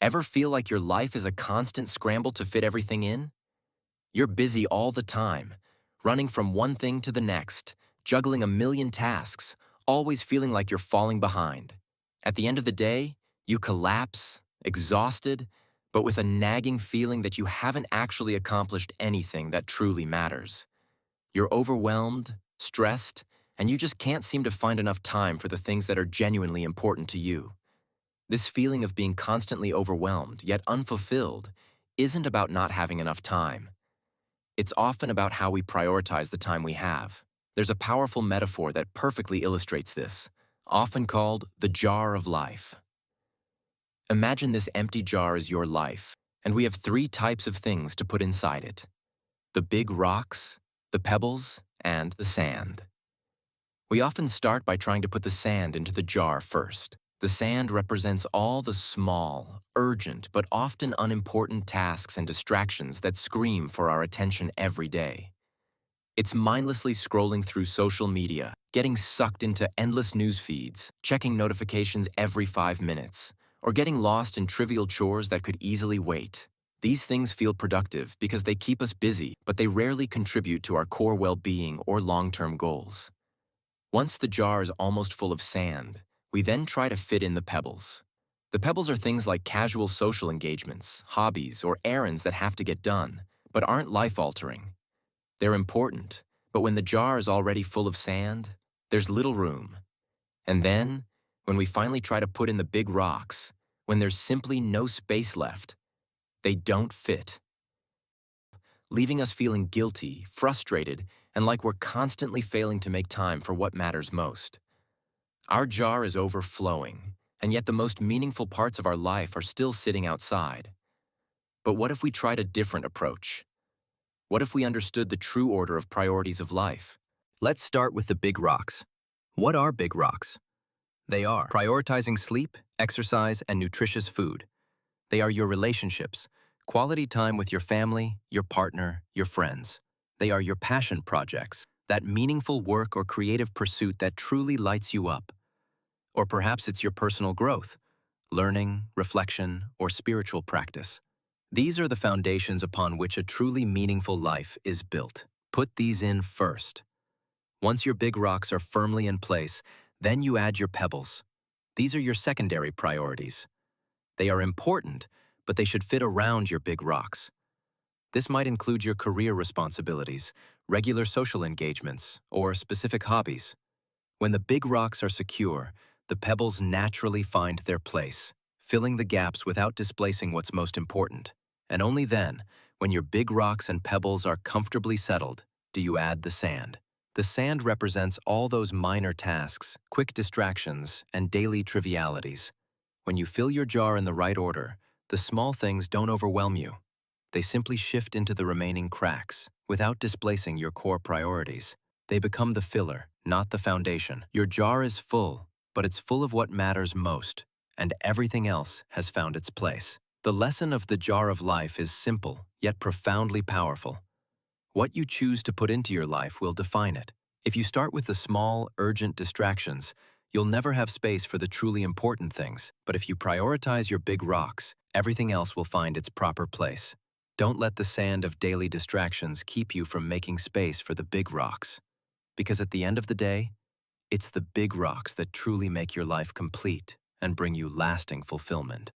Ever feel like your life is a constant scramble to fit everything in? You're busy all the time, running from one thing to the next, juggling a million tasks, always feeling like you're falling behind. At the end of the day, you collapse, exhausted, but with a nagging feeling that you haven't actually accomplished anything that truly matters. You're overwhelmed, stressed, and you just can't seem to find enough time for the things that are genuinely important to you. This feeling of being constantly overwhelmed, yet unfulfilled, isn't about not having enough time. It's often about how we prioritize the time we have. There's a powerful metaphor that perfectly illustrates this, often called the jar of life. Imagine this empty jar is your life, and we have three types of things to put inside it: the big rocks, the pebbles, and the sand. We often start by trying to put the sand into the jar first. The sand represents all the small, urgent, but often unimportant tasks and distractions that scream for our attention every day. It's mindlessly scrolling through social media, getting sucked into endless news feeds, checking notifications every 5 minutes, or getting lost in trivial chores that could easily wait. These things feel productive because they keep us busy, but they rarely contribute to our core well-being or long-term goals. Once the jar is almost full of sand, we then try to fit in the pebbles. The pebbles are things like casual social engagements, hobbies, or errands that have to get done, but aren't life-altering. They're important, but when the jar is already full of sand, there's little room. And then, when we finally try to put in the big rocks, when there's simply no space left, they don't fit, leaving us feeling guilty, frustrated, and like we're constantly failing to make time for what matters most. Our jar is overflowing, and yet the most meaningful parts of our life are still sitting outside. But what if we tried a different approach? What if we understood the true order of priorities of life? Let's start with the big rocks. What are big rocks? They are prioritizing sleep, exercise, and nutritious food. They are your relationships, quality time with your family, your partner, your friends. They are your passion projects, that meaningful work or creative pursuit that truly lights you up. Or perhaps it's your personal growth, learning, reflection, or spiritual practice. These are the foundations upon which a truly meaningful life is built. Put these in first. Once your big rocks are firmly in place, then you add your pebbles. These are your secondary priorities. They are important, but they should fit around your big rocks. This might include your career responsibilities, regular social engagements, or specific hobbies. When the big rocks are secure, the pebbles naturally find their place, filling the gaps without displacing what's most important. And only then, when your big rocks and pebbles are comfortably settled, do you add the sand. The sand represents all those minor tasks, quick distractions, and daily trivialities. When you fill your jar in the right order, the small things don't overwhelm you. They simply shift into the remaining cracks, without displacing your core priorities. They become the filler, not the foundation. Your jar is full, but it's full of what matters most, and everything else has found its place. The lesson of the jar of life is simple, yet profoundly powerful. What you choose to put into your life will define it. If you start with the small, urgent distractions, you'll never have space for the truly important things. But if you prioritize your big rocks, everything else will find its proper place. Don't let the sand of daily distractions keep you from making space for the big rocks. Because at the end of the day, it's the big rocks that truly make your life complete and bring you lasting fulfillment.